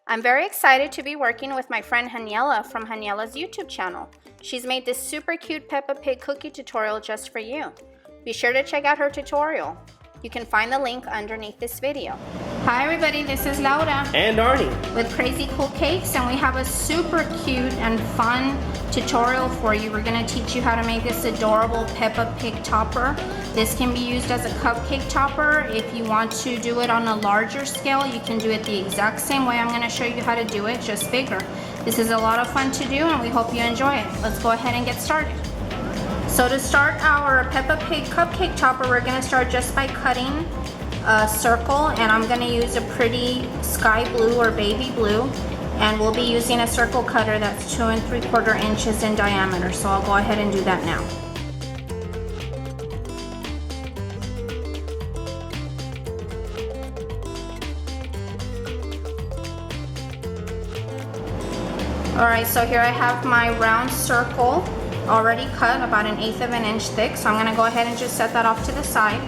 I'm very excited to be working with my friend Haniela from Haniela's YouTube channel. She's made this super cute Peppa Pig cookie tutorial just for you. Be sure to check out her tutorial. You can find the link underneath this video. Hi everybody, this is Laura and Arnie with Krazy Cool Cakes, and we have a super cute and fun tutorial for you. We're going to teach you how to make this adorable Peppa Pig topper. This can be used as a cupcake topper. If you want to do it on a larger scale, you can do it the exact same way I'm going to show you how to do it, just bigger. This is a lot of fun to do and we hope you enjoy it. Let's go ahead and get started. So to start our Peppa Pig cupcake topper, we're going to start just by cutting a circle, and I'm going to use a pretty sky blue or baby blue, and we'll be using a circle cutter that's 2 3/4 inches in diameter. So I'll go ahead and do that now. Alright, so here I have my round circle already cut, about 1/8 of an inch thick. So I'm going to go ahead and just set that off to the side.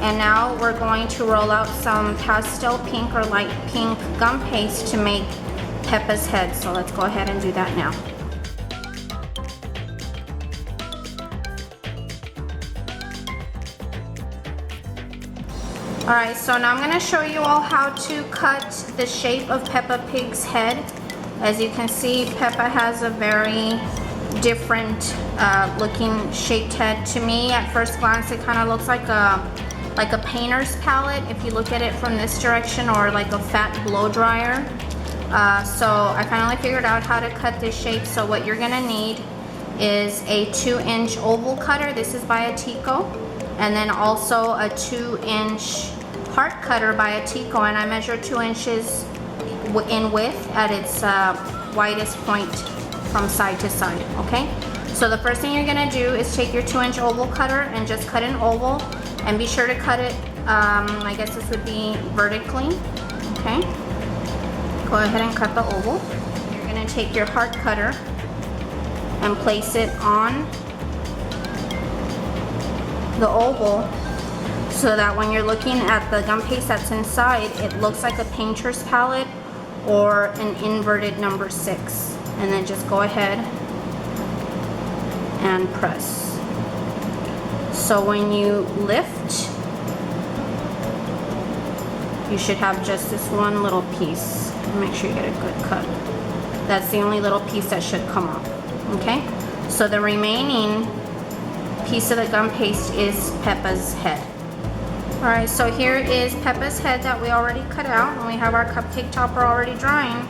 And now we're going to roll out some pastel pink or light pink gum paste to make Peppa's head. So let's go ahead and do that now. Alright, so now I'm going to show you all how to cut the shape of Peppa Pig's head. As you can see, Peppa has a very different looking shaped head. To me, at first glance, it kind of looks like a painter's palette if you look at it from this direction, or like a fat blow dryer. So I finally figured out how to cut this shape. So what you're gonna need is a 2-inch oval cutter. This is by Tico, and then also a 2-inch heart cutter by Tico, and I measure 2 inches in width at its widest point from side to side. Okay, so the first thing you're gonna do is take your 2-inch oval cutter and just cut an oval, and be sure to cut it, I guess this would be vertically. Okay, go ahead and cut the oval. You're gonna take your heart cutter and place it on the oval, so that when you're looking at the gum paste that's inside, it looks like a painter's palette or an inverted number 6. And then just go ahead and press. So when you lift, you should have just this one little piece. Make sure you get a good cut. That's the only little piece that should come off. Okay? So the remaining piece of the gum paste is Peppa's head. Alright, so here is Peppa's head that we already cut out, and we have our cupcake topper already drying.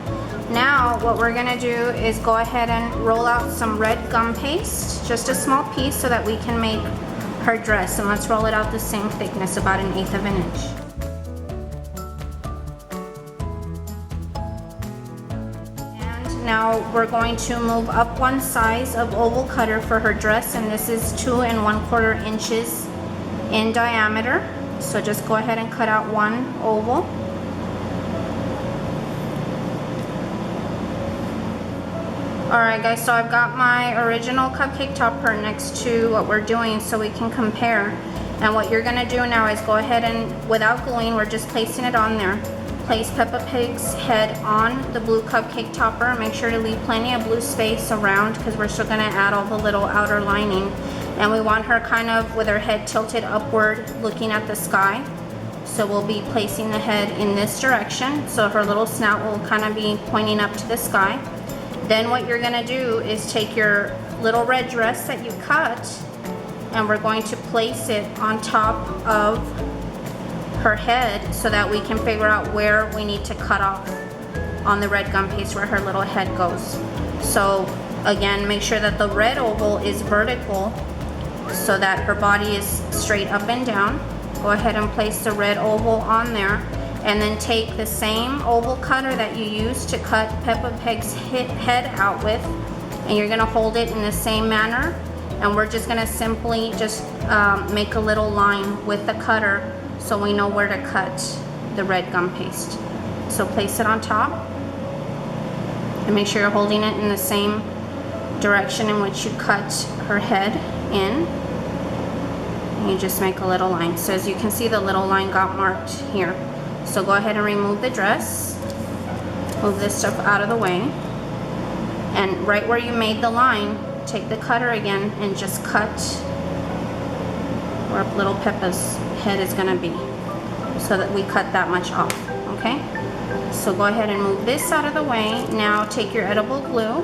Now what we're going to do is go ahead and roll out some red gum paste, just a small piece, so that we can make her dress. And let's roll it out the same thickness, about 1/8 of an inch. And now we're going to move up one size of oval cutter for her dress, and this is 2 1/4 inches in diameter. So just go ahead and cut out one oval. Alright guys, so I've got my original cupcake topper next to what we're doing so we can compare. And what you're going to do now is go ahead and, without gluing, we're just placing it on there. Place Peppa Pig's head on the blue cupcake topper. Make sure to leave plenty of blue space around, because we're still going to add all the little outer lining. And we want her kind of with her head tilted upward, looking at the sky. So we'll be placing the head in this direction, so her little snout will kind of be pointing up to the sky. Then what you're going to do is take your little red dress that you cut, and we're going to place it on top of her head so that we can figure out where we need to cut off on the red gum paste, where her little head goes. So again, make sure that the red oval is vertical so that her body is straight up and down. Go ahead and place the red oval on there. And then take the same oval cutter that you used to cut Peppa Pig's head out with, and you're going to hold it in the same manner, and we're just going to simply just make a little line with the cutter so we know where to cut the red gum paste. So place it on top and make sure you're holding it in the same direction in which you cut her head in, and you just make a little line. So as you can see, the little line got marked here. So go ahead and remove the dress. Move this stuff out of the way. And right where you made the line, take the cutter again and just cut where little Peppa's head is gonna be, so that we cut that much off, okay? So go ahead and move this out of the way. Now take your edible glue,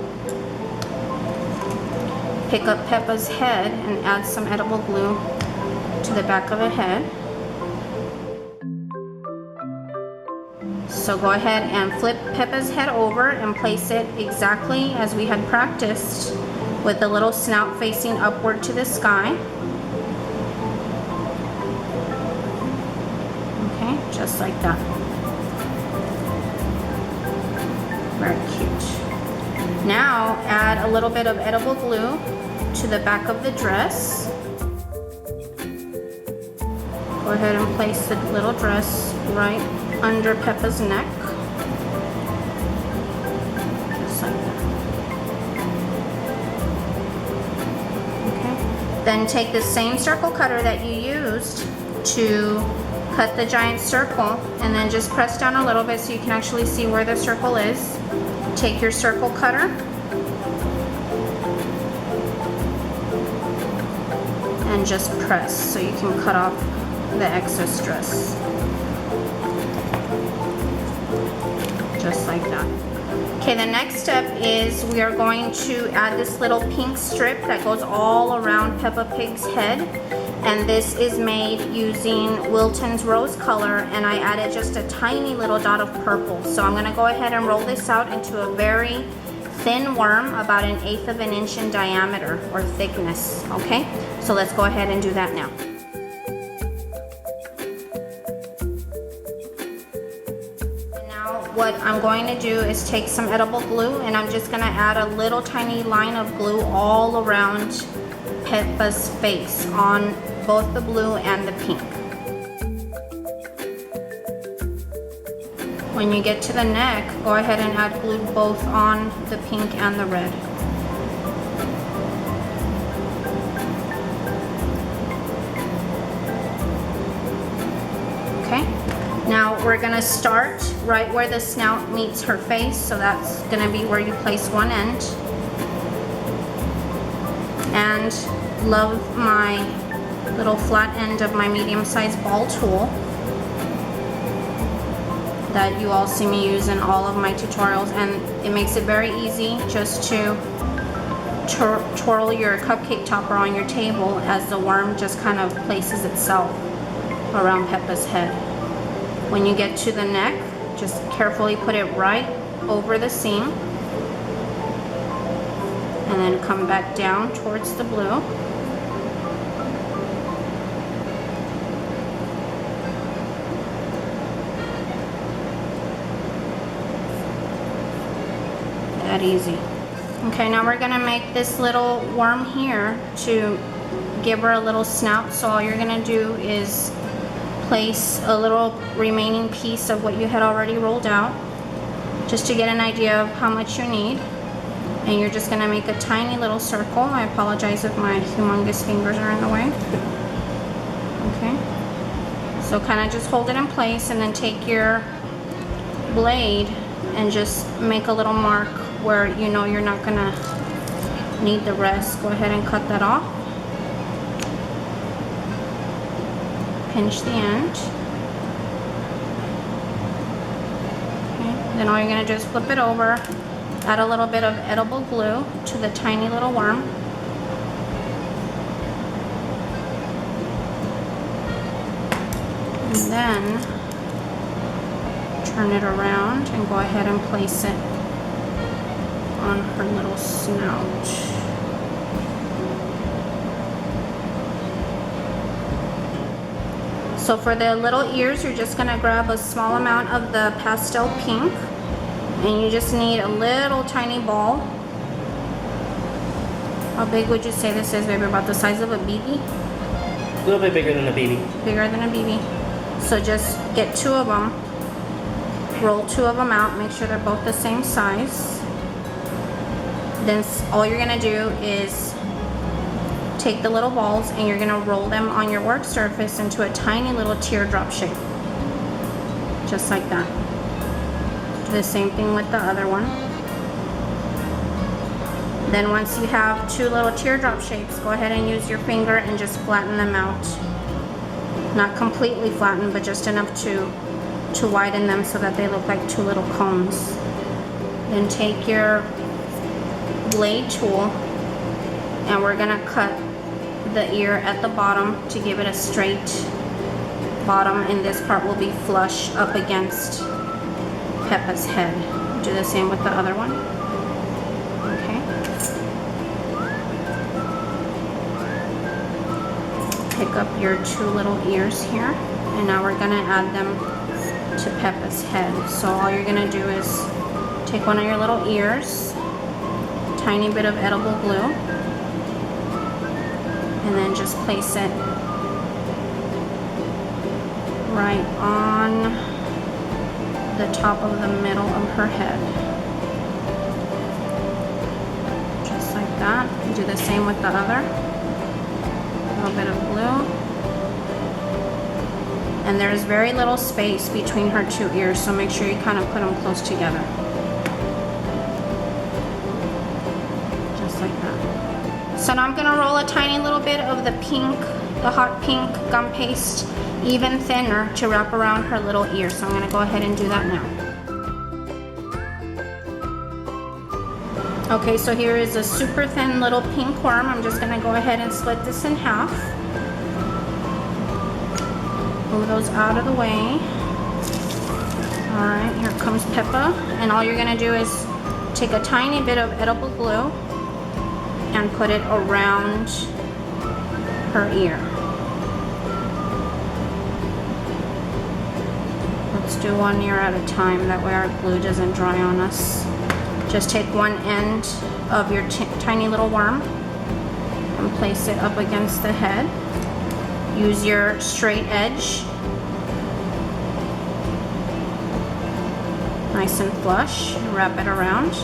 pick up Peppa's head and add some edible glue to the back of the head. So go ahead and flip Peppa's head over and place it exactly as we had practiced, with the little snout facing upward to the sky. Okay, just like that. Very cute. Now add a little bit of edible glue to the back of the dress. Go ahead and place the little dress right under Peppa's neck. Just like that. Okay. Then take the same circle cutter that you used to cut the giant circle, and then just press down a little bit so you can actually see where the circle is. Take your circle cutter and just press so you can cut off the excess dress. Just like that. Okay, the next step is we are going to add this little pink strip that goes all around Peppa Pig's head. And this is made using Wilton's rose color, and I added just a tiny little dot of purple. So I'm gonna go ahead and roll this out into a very thin worm, about 1/8 of an inch in diameter or thickness, okay? So let's go ahead and do that now. What I'm going to do is take some edible glue, and I'm just going to add a little tiny line of glue all around Peppa's face on both the blue and the pink. When you get to the neck, go ahead and add glue both on the pink and the red. Okay. Now we're gonna start right where the snout meets her face, so that's gonna be where you place one end. And love my little flat end of my medium-sized ball tool that you all see me use in all of my tutorials, and it makes it very easy just to twirl your cupcake topper on your table as the worm just kind of places itself around Peppa's head. When you get to the neck, just carefully put it right over the seam, and then come back down towards the blue. That easy. Okay, now we're gonna make this little worm here to give her a little snout. So all you're gonna do is place a little remaining piece of what you had already rolled out, just to get an idea of how much you need. And you're just gonna make a tiny little circle. I apologize if my humongous fingers are in the way. Okay, so kind of just hold it in place, and then take your blade and just make a little mark where you know you're not gonna need the rest. Go ahead and cut that off. Pinch the end. Okay. Then all you're going to do is flip it over, add a little bit of edible glue to the tiny little worm. And then turn it around and go ahead and place it on her little snout. So for the little ears, you're just gonna grab a small amount of the pastel pink, and you just need a little tiny ball. How big would you say this is, baby? About the size of a BB? A little bit bigger than a BB. Bigger than a BB. So just get 2 of them, roll 2 of them out, make sure they're both the same size. Then all you're gonna do is take the little balls and you're gonna roll them on your work surface into a tiny little teardrop shape. Just like that. Do the same thing with the other one. Then once you have two little teardrop shapes, go ahead and use your finger and just flatten them out. Not completely flatten, but just enough to widen them so that they look like two little cones. Then take your blade tool and we're gonna cut the ear at the bottom to give it a straight bottom, and this part will be flush up against Peppa's head. Do the same with the other one. Okay. Pick up your two little ears here, and now we're gonna add them to Peppa's head. So all you're gonna do is take one of your little ears, tiny bit of edible glue, and then just place it right on the top of the middle of her head. Just like that. Do the same with the other. A little bit of glue. And there's very little space between her two ears, so make sure you kind of put them close together. Just like that. So now I'm gonna roll a tiny little bit of the pink, the hot pink gum paste, even thinner, to wrap around her little ear. So I'm gonna go ahead and do that now. Okay, so here is a super thin little pink worm. I'm just gonna go ahead and split this in half. Move those out of the way. All right, here comes Peppa. And all you're gonna do is take a tiny bit of edible glue and put it around her ear. Let's do one ear at a time, that way our glue doesn't dry on us. Just take one end of your tiny little worm and place it up against the head. Use your straight edge, nice and flush, and wrap it around.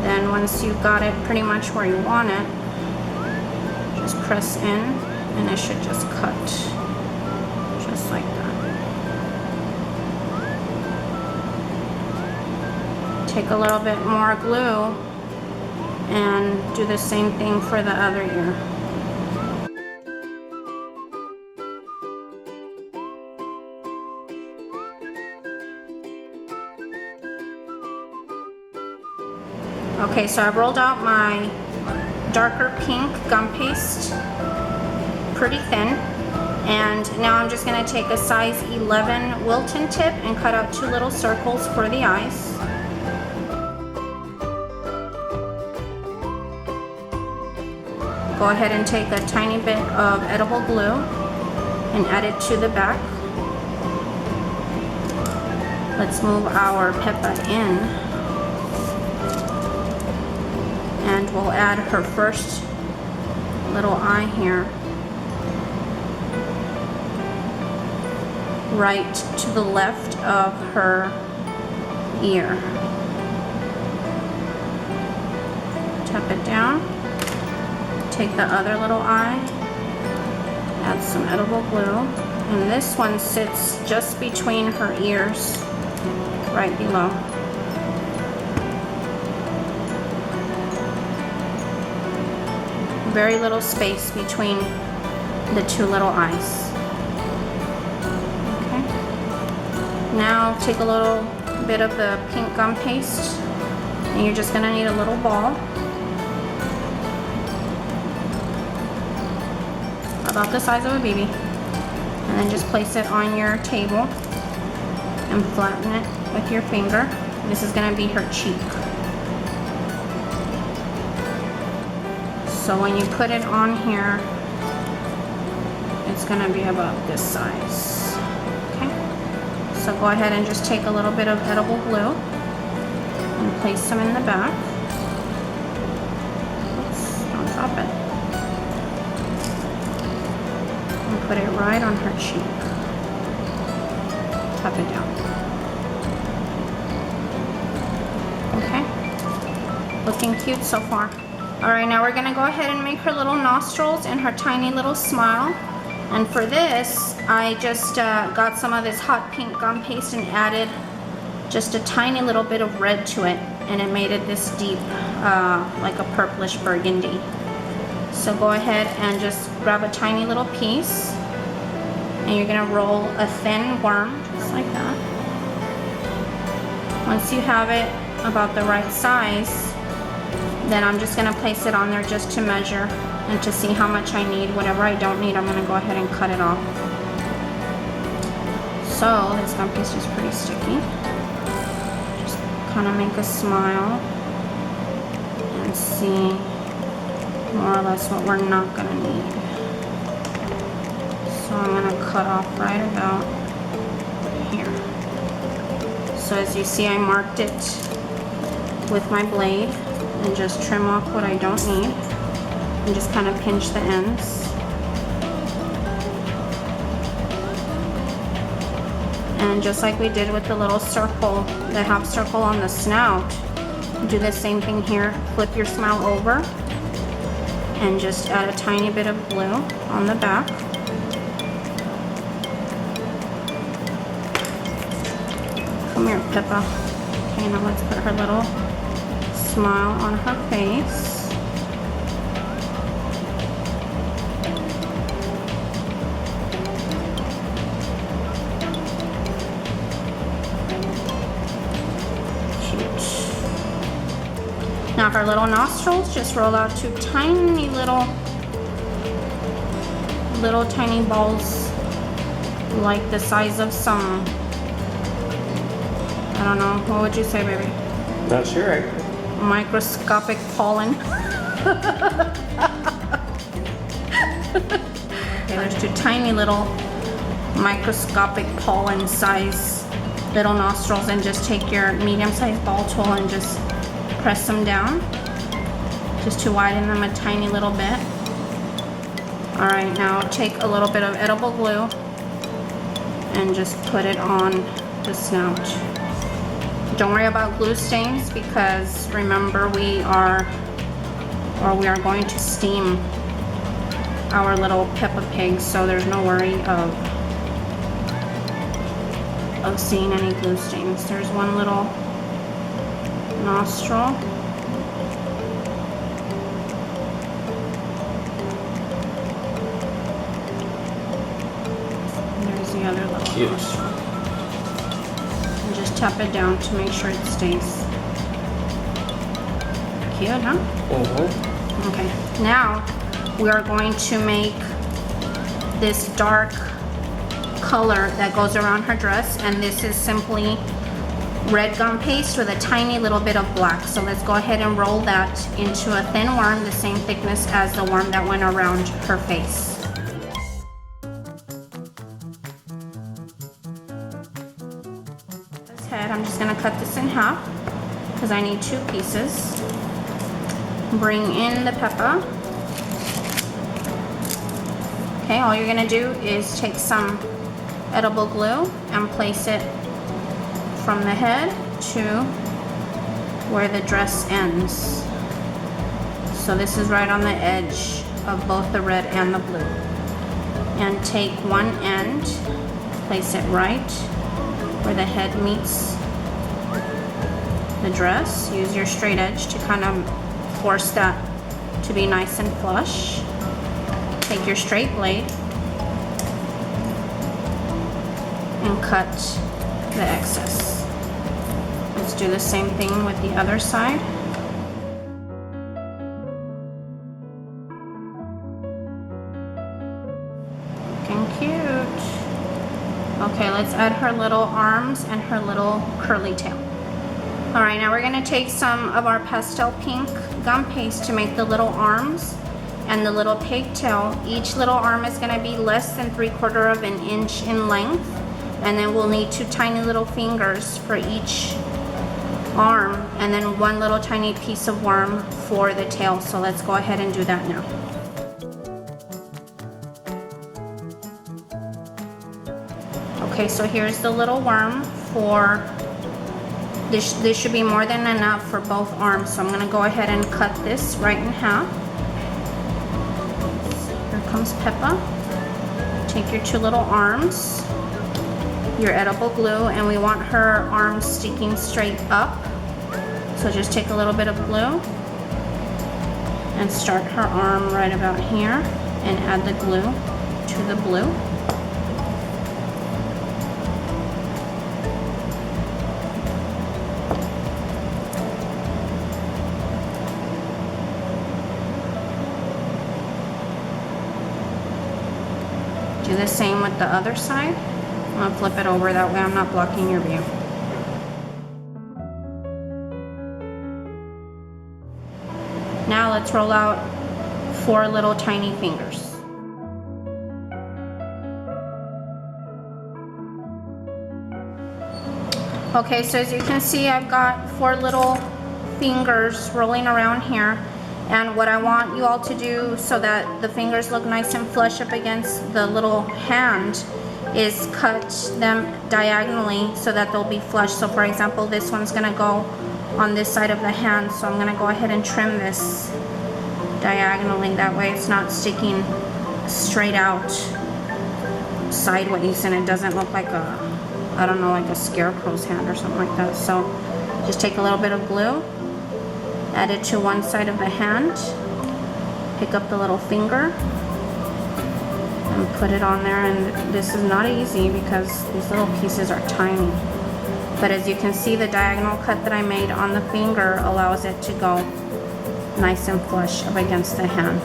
Then once you've got it pretty much where you want it, just press in and it should just cut just like that. Take a little bit more glue and do the same thing for the other ear. Okay, so I've rolled out my darker pink gum paste, pretty thin, and now I'm just going to take a size 11 Wilton tip and cut out two little circles for the eyes. Go ahead and take a tiny bit of edible glue and add it to the back. Let's move our Peppa in. And we'll add her first little eye here, right to the left of her ear. Tap it down. Take the other little eye, add some edible glue, and this one sits just between her ears, right below. Very little space between the two little eyes. Okay. Now take a little bit of the pink gum paste, and you're just going to need a little ball, about the size of a baby, and then just place it on your table and flatten it with your finger. This is going to be her cheek. So when you put it on here, it's going to be about this size. Okay? So go ahead and just take a little bit of edible glue and place them in the back. Oops, don't drop it. And put it right on her cheek. Tap it down. Okay? Looking cute so far. All right, now we're gonna go ahead and make her little nostrils and her tiny little smile. And for this, I just got some of this hot pink gum paste and added just a tiny little bit of red to it, and it made it this deep, like a purplish burgundy. So go ahead and just grab a tiny little piece, and you're gonna roll a thin worm, just like that. Once you have it about the right size, then I'm just gonna place it on there just to measure and to see how much I need. Whatever I don't need, I'm gonna go ahead and cut it off. So this gum paste is pretty sticky. Just kind of make a smile and see more or less what we're not gonna need. So I'm gonna cut off right about here. So as you see, I marked it with my blade and just trim off what I don't need and just kind of pinch the ends. And just like we did with the little circle, the half circle on the snout, do the same thing here. Flip your smile over and just add a tiny bit of glue on the back. Come here, Peppa. Okay, now let's put her little smile on her face. Cute. Now her little nostrils, just roll out two tiny little tiny balls, like the size of some, I don't know, what would you say, baby? Not sure. Microscopic pollen. Okay, there's two tiny little microscopic pollen size little nostrils, and just take your medium-sized ball tool and just press them down just to widen them a tiny little bit. All right, now take a little bit of edible glue and just put it on the snout. Don't worry about glue stains, because remember we are going to steam our little Peppa Pig, so there's no worry of seeing any glue stains. There's one little nostril. And there's the other little Cute. nostril. And just tap it down to make sure it stays. Cute, huh? Mm-hmm. Okay, now we are going to make this dark color that goes around her dress, and this is simply red gum paste with a tiny little bit of black. So let's go ahead and roll that into a thin worm, the same thickness as the worm that went around her face. This head, I'm just gonna cut this in half because I need two pieces. Bring in the Peppa. Okay, all you're gonna do is take some edible glue and place it from the head to where the dress ends. So this is right on the edge of both the red and the blue. And take one end, place it right where the head meets the dress. Use your straight edge to kind of force that to be nice and flush. Take your straight blade and cut the excess. Let's do the same thing with the other side. Looking cute. Okay, let's add her little arms and her little curly tail. All right, now we're gonna take some of our pastel pink gum paste to make the little arms and the little pigtail. Each little arm is gonna be less than 3/4 of an inch in length, and then we'll need two tiny little fingers for each arm, and then one little tiny piece of worm for the tail. So let's go ahead and do that now. Okay, so here's the little worm for This should be more than enough for both arms. So I'm gonna go ahead and cut this right in half. Here comes Peppa. Take your two little arms, your edible glue, and we want her arms sticking straight up. So just take a little bit of glue and start her arm right about here and add the glue to the blue. Do the same with the other side. I'm gonna flip it over, that way I'm not blocking your view. Now let's roll out 4 little tiny fingers. Okay, so as you can see, I've got 4 little fingers rolling around here. And what I want you all to do so that the fingers look nice and flush up against the little hand is cut them diagonally so that they'll be flush. So for example, this one's gonna go on this side of the hand, so I'm gonna go ahead and trim this diagonally. That way it's not sticking straight out sideways and it doesn't look like a, I don't know, like a scarecrow's hand or something like that. So just take a little bit of glue, add it to one side of the hand, pick up the little finger, and put it on there. And this is not easy because these little pieces are tiny. But as you can see, the diagonal cut that I made on the finger allows it to go nice and flush up against the hand.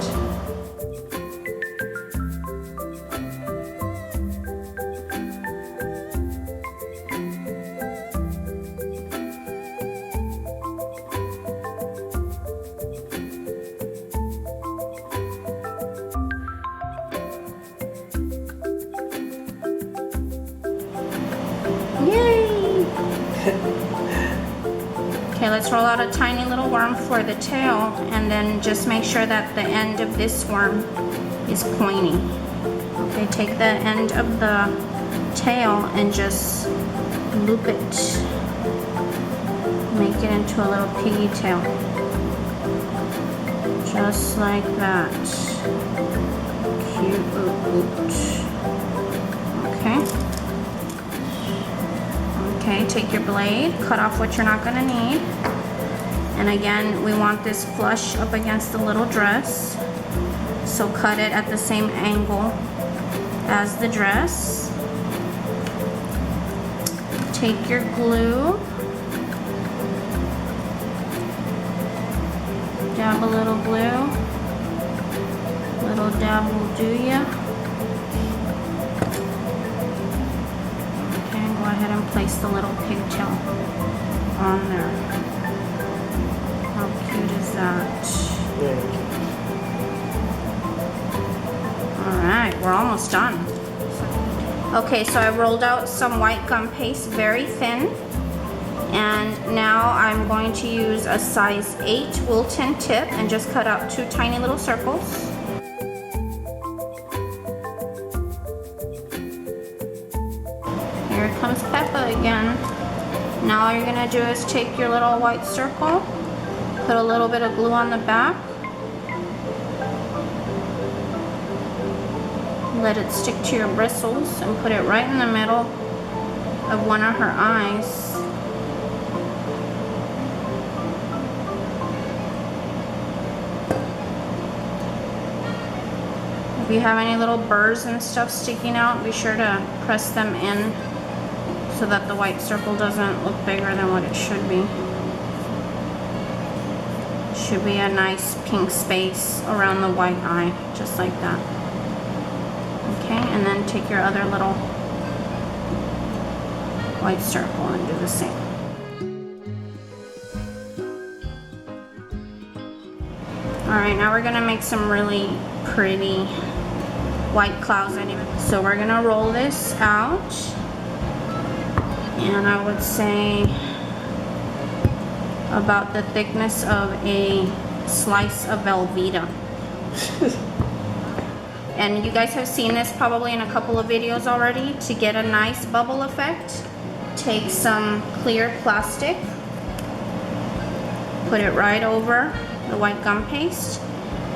Okay, let's roll out a tiny little worm for the tail, and then just make sure that the end of this worm is pointy. Okay, take the end of the tail and just loop it. Make it into a little piggy tail. Just like that. Cute. Okay. Okay, take your blade, cut off what you're not gonna need. And again, we want this flush up against the little dress. So cut it at the same angle as the dress. Take your glue. Dab a little glue. Little dab will do ya. Go ahead and place the little pigtail on there. How cute is that? Alright, we're almost done. Okay, so I rolled out some white gum paste, very thin. And now I'm going to use a size 8 Wilton tip and just cut out 2 tiny little circles. Here comes Peppa again. Now all you're gonna do is take your little white circle, put a little bit of glue on the back, let it stick to your bristles, and put it right in the middle of one of her eyes. If you have any little burrs and stuff sticking out, be sure to press them in so that the white circle doesn't look bigger than what it should be. Should be a nice pink space around the white eye, just like that. Okay, and then take your other little white circle and do the same. Alright, now we're gonna make some really pretty white clouds. So we're gonna roll this out. And I would say about the thickness of a slice of Velveeta. And you guys have seen this probably in a couple of videos already. To get a nice bubble effect, take some clear plastic put it right over the white gum paste.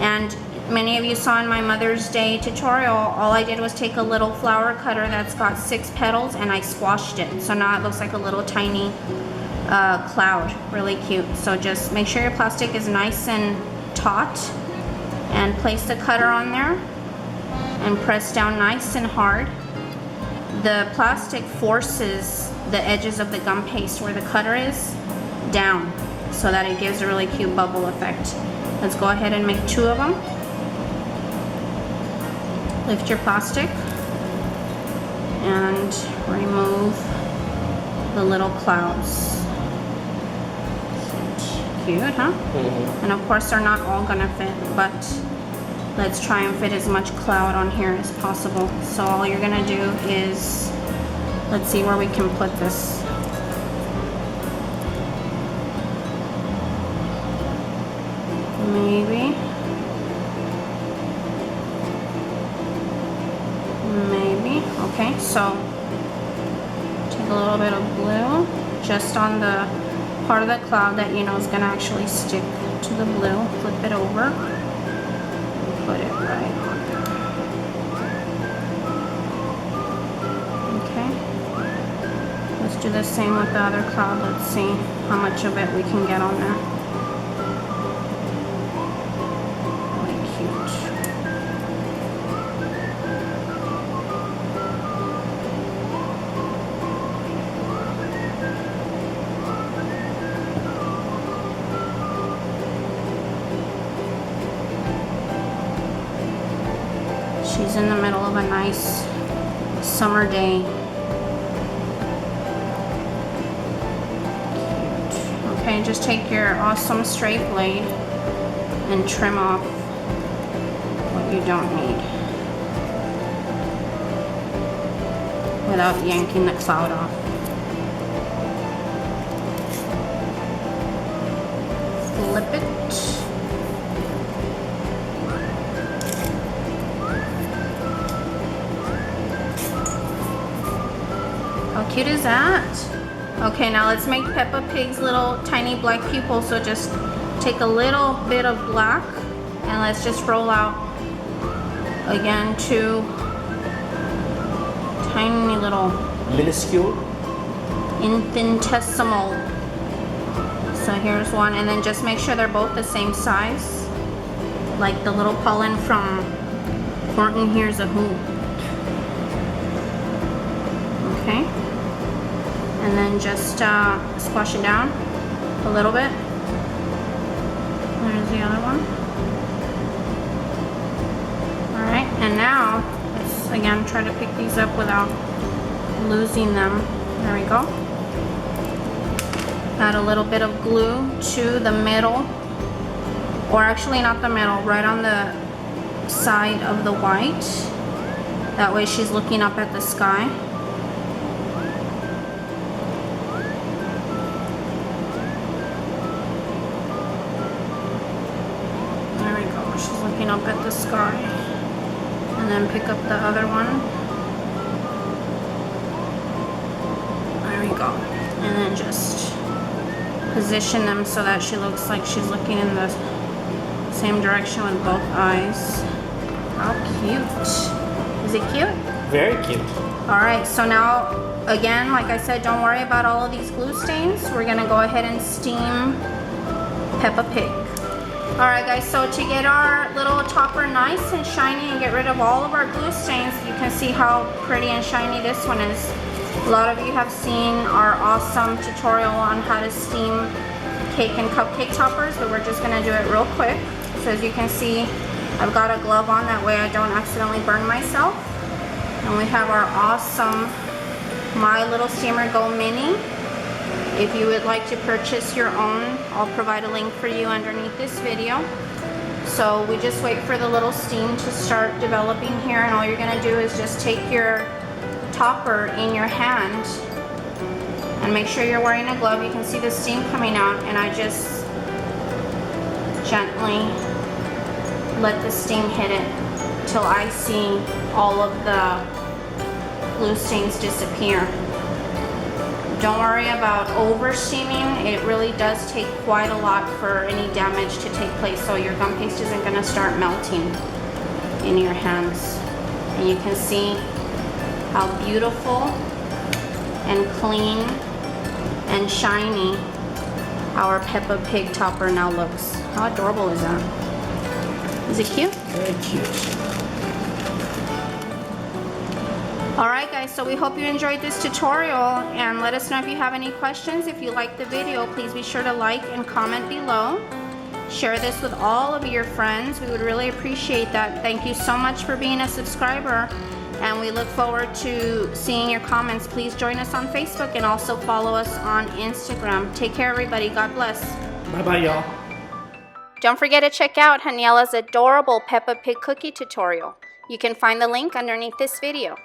And many of you saw in my Mother's Day tutorial, all I did was take a little flower cutter that's got 6 petals and I squashed it. So now it looks like a little tiny cloud, really cute. So just make sure your plastic is nice and taut and place the cutter on there and press down nice and hard. The plastic forces the edges of the gum paste where the cutter is down so that it gives a really cute bubble effect. Let's go ahead and make 2 of them. Lift your plastic and remove the little clouds. Cute, huh? Mm-hmm. And of course they're not all gonna fit, but let's try and fit as much cloud on here as possible. So all you're gonna do is, let's see where we can put this. Maybe. Okay, so take a little bit of glue just on the part of the cloud that you know is gonna actually stick to the blue. Flip it over. Put it right on there. Okay. Let's do the same with the other cloud. Let's see how much of it we can get on there. Really cute. She's in the middle of a nice summer day. Cute. Okay, just take your awesome straight blade and trim off what you don't need without yanking the cloud off. Flip it. How cute is that? Okay, now let's make Peppa Pig's little tiny black pupils. So just take a little bit of black and let's just roll out again 2 tiny little minuscule, infinitesimal. So here's one, and then just make sure they're both the same size, like the little pollen from Horton Hears a Who. Okay. And then just squash it down a little bit. There's the other one. Alright, and now let's again try to pick these up without losing them. There we go. Add a little bit of glue to the middle, or actually not the middle, right on the side of the white. That way she's looking up at the sky. Up at the sky, and then pick up the other one. There we go. And then just position them so that she looks like she's looking in the same direction with both eyes. How cute. Is it cute? Very cute. Alright, so now again, like I said, don't worry about all of these glue stains. We're gonna go ahead and steam Peppa Pig. Alright guys, so to get our little topper nice and shiny and get rid of all of our glue stains, you can see how pretty and shiny this one is. A lot of you have seen our awesome tutorial on how to steam cake and cupcake toppers, but we're just going to do it real quick. So as you can see, I've got a glove on, that way I don't accidentally burn myself. And we have our awesome My Little Steamer Go Mini. If you would like to purchase your own, I'll provide a link for you underneath this video. So we just wait for the little steam to start developing here, and all you're going to do is just take your topper in your hand and make sure you're wearing a glove. You can see the steam coming out, and I just gently let the steam hit it till I see all of the glue stains disappear. Don't worry about over steaming. It really does take quite a lot for any damage to take place, so your gum paste isn't going to start melting in your hands. And you can see how beautiful and clean and shiny our Peppa Pig topper now looks. How adorable is that? Is it cute? Very cute. Alright guys, so we hope you enjoyed this tutorial, and let us know if you have any questions. If you liked the video, please be sure to like and comment below. Share this with all of your friends. We would really appreciate that. Thank you so much for being a subscriber, and we look forward to seeing your comments. Please join us on Facebook and also follow us on Instagram. Take care everybody. God bless. Bye-bye, y'all. Don't forget to check out Haniela's adorable Peppa Pig cookie tutorial. You can find the link underneath this video.